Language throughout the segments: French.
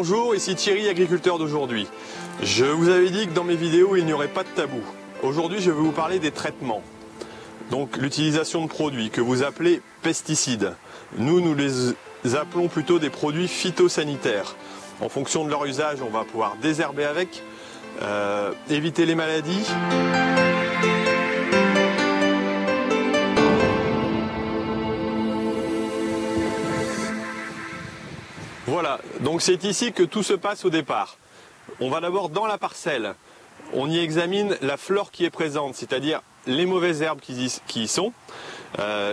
Bonjour, ici Thierry, agriculteur d'aujourd'hui. Je vous avais dit que dans mes vidéos, il n'y aurait pas de tabou. Aujourd'hui, je vais vous parler des traitements. Donc l'utilisation de produits que vous appelez pesticides. Nous les appelons plutôt des produits phytosanitaires. En fonction de leur usage, on va pouvoir désherber avec, éviter les maladies. Voilà, donc c'est ici que tout se passe au départ. On va d'abord dans la parcelle, on y examine la flore qui est présente, c'est-à-dire les mauvaises herbes qui y sont.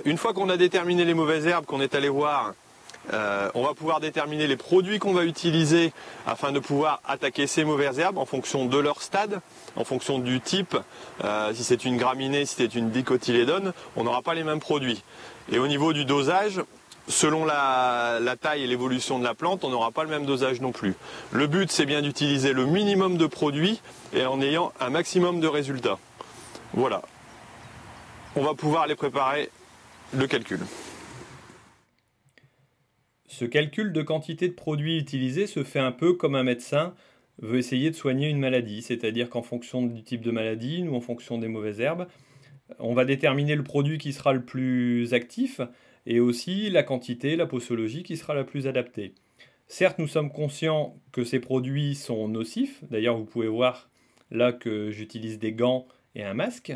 Une fois qu'on a déterminé les mauvaises herbes, qu'on est allé voir, on va pouvoir déterminer les produits qu'on va utiliser afin de pouvoir attaquer ces mauvaises herbes en fonction de leur stade, en fonction du type. Si c'est une graminée, si c'est une dicotylédone, on n'aura pas les mêmes produits. Et au niveau du dosage, selon la taille et l'évolution de la plante, on n'aura pas le même dosage non plus. Le but, c'est bien d'utiliser le minimum de produits et en ayant un maximum de résultats. Voilà. On va pouvoir aller préparer le calcul. Ce calcul de quantité de produits utilisés se fait un peu comme un médecin veut essayer de soigner une maladie. C'est-à-dire qu'en fonction du type de maladie ou en fonction des mauvaises herbes, on va déterminer le produit qui sera le plus actif et aussi la quantité, la posologie qui sera la plus adaptée. Certes, nous sommes conscients que ces produits sont nocifs. D'ailleurs, vous pouvez voir là que j'utilise des gants et un masque.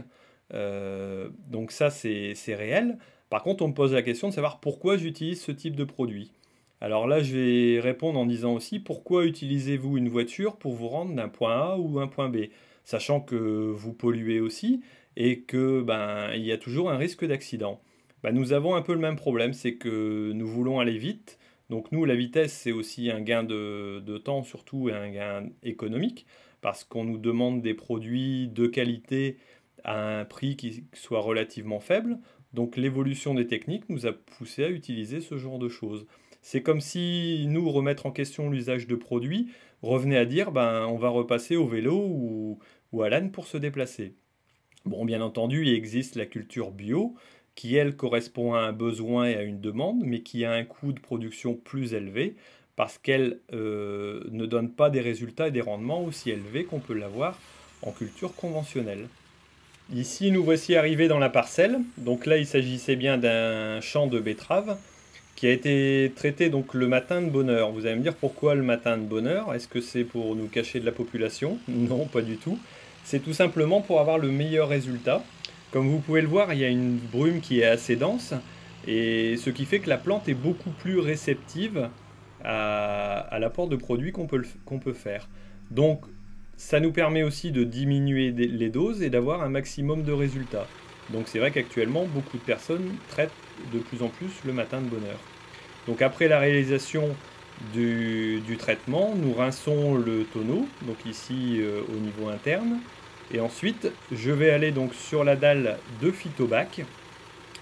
Donc ça, c'est réel. Par contre, on me pose la question de savoir pourquoi j'utilise ce type de produit. Alors là, je vais répondre en disant aussi pourquoi utilisez-vous une voiture pour vous rendre d'un point A ou un point B, sachant que vous polluez aussi et que il y a toujours un risque d'accident. Nous avons un peu le même problème, c'est que nous voulons aller vite. Donc nous, la vitesse, c'est aussi un gain de temps surtout et un gain économique parce qu'on nous demande des produits de qualité à un prix qui soit relativement faible. Donc l'évolution des techniques nous a poussé à utiliser ce genre de choses. C'est comme si nous, remettre en question l'usage de produits, revenait à dire on va repasser au vélo ou à l'âne pour se déplacer. Bon, bien entendu, il existe la culture bio, qui elle correspond à un besoin et à une demande, mais qui a un coût de production plus élevé, parce qu'elle ne donne pas des résultats et des rendements aussi élevés qu'on peut l'avoir en culture conventionnelle. Ici, nous voici arrivés dans la parcelle. Donc là, il s'agissait bien d'un champ de betteraves qui a été traité donc le matin de bonne heure. Vous allez me dire pourquoi le matin de bonne heure? Est-ce que c'est pour nous cacher de la population? Non, pas du tout. C'est tout simplement pour avoir le meilleur résultat. Comme vous pouvez le voir, il y a une brume qui est assez dense, et ce qui fait que la plante est beaucoup plus réceptive à l'apport de produits qu'on peut faire. Donc, ça nous permet aussi de diminuer les doses et d'avoir un maximum de résultats. Donc c'est vrai qu'actuellement, beaucoup de personnes traitent de plus en plus le matin de bonne heure. Donc après la réalisation du traitement, nous rinçons le tonneau, donc ici au niveau interne. Et ensuite, je vais aller donc sur la dalle de Phytobac,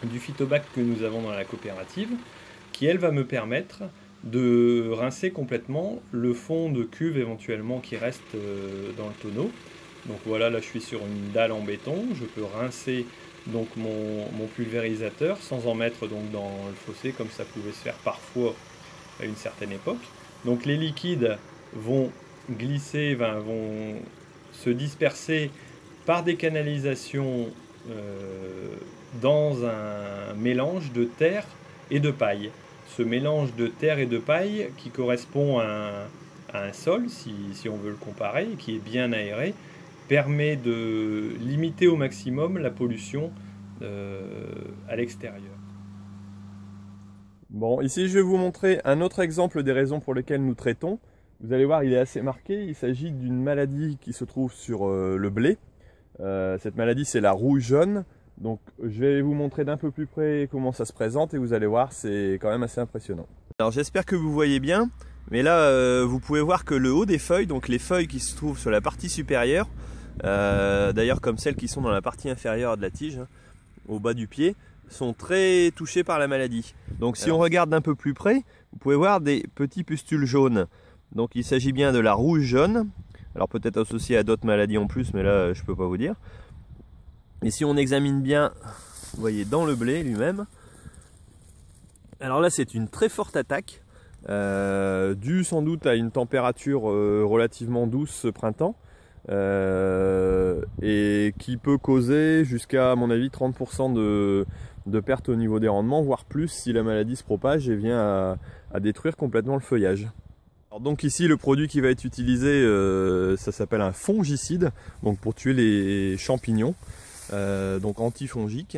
du Phytobac que nous avons dans la coopérative, qui elle va me permettre de rincer complètement le fond de cuve éventuellement qui reste dans le tonneau. Donc voilà, là je suis sur une dalle en béton, je peux rincer donc mon pulvérisateur sans en mettre donc dans le fossé comme ça pouvait se faire parfois à une certaine époque. Donc les liquides vont glisser, vont se disperser par des canalisations dans un mélange de terre et de paille. Ce mélange de terre et de paille qui correspond à un sol, si on veut le comparer, qui est bien aéré, permet de limiter au maximum la pollution à l'extérieur. Bon, ici je vais vous montrer un autre exemple des raisons pour lesquelles nous traitons. Vous allez voir, il est assez marqué. Il s'agit d'une maladie qui se trouve sur le blé. Cette maladie, c'est la rouille jaune. Donc, je vais vous montrer d'un peu plus près comment ça se présente et vous allez voir, c'est quand même assez impressionnant. Alors, j'espère que vous voyez bien. Mais là, vous pouvez voir que le haut des feuilles, donc les feuilles qui se trouvent sur la partie supérieure, d'ailleurs comme celles qui sont dans la partie inférieure de la tige, au bas du pied, sont très touchées par la maladie. Donc, si on regarde d'un peu plus près, vous pouvez voir des petits pustules jaunes. Donc il s'agit bien de la rouge jaune, alors peut-être associée à d'autres maladies en plus, mais là je peux pas vous dire. Et si on examine bien, vous voyez dans le blé lui-même, alors là c'est une très forte attaque. dû sans doute à une température relativement douce ce printemps, et qui peut causer jusqu'à, à mon avis, 30% de perte au niveau des rendements, voire plus si la maladie se propage et vient à détruire complètement le feuillage. Alors donc ici, le produit qui va être utilisé, ça s'appelle un fongicide, donc pour tuer les champignons, donc antifongique.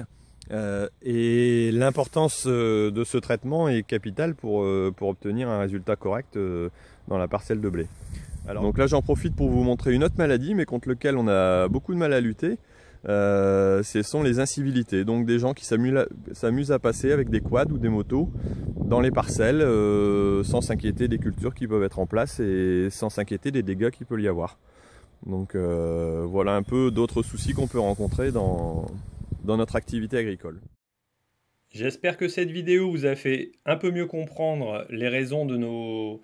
Et l'importance de ce traitement est capitale pour obtenir un résultat correct dans la parcelle de blé. Alors, donc là, j'en profite pour vous montrer une autre maladie, mais contre laquelle on a beaucoup de mal à lutter. Ce sont les incivilités, donc des gens qui s'amusent à passer avec des quads ou des motos dans les parcelles sans s'inquiéter des cultures qui peuvent être en place et sans s'inquiéter des dégâts qu'il peut y avoir. Donc voilà un peu d'autres soucis qu'on peut rencontrer dans notre activité agricole. J'espère que cette vidéo vous a fait un peu mieux comprendre les raisons de nos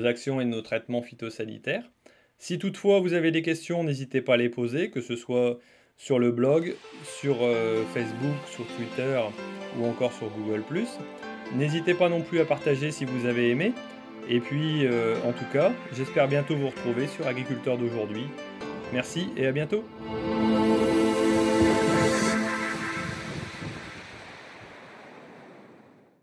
actions et de nos traitements phytosanitaires. Si toutefois vous avez des questions, n'hésitez pas à les poser, que ce soit sur le blog, sur Facebook, sur Twitter ou encore sur Google+. N'hésitez pas non plus à partager si vous avez aimé. Et puis, en tout cas, j'espère bientôt vous retrouver sur Agriculteur d'aujourd'hui. Merci et à bientôt.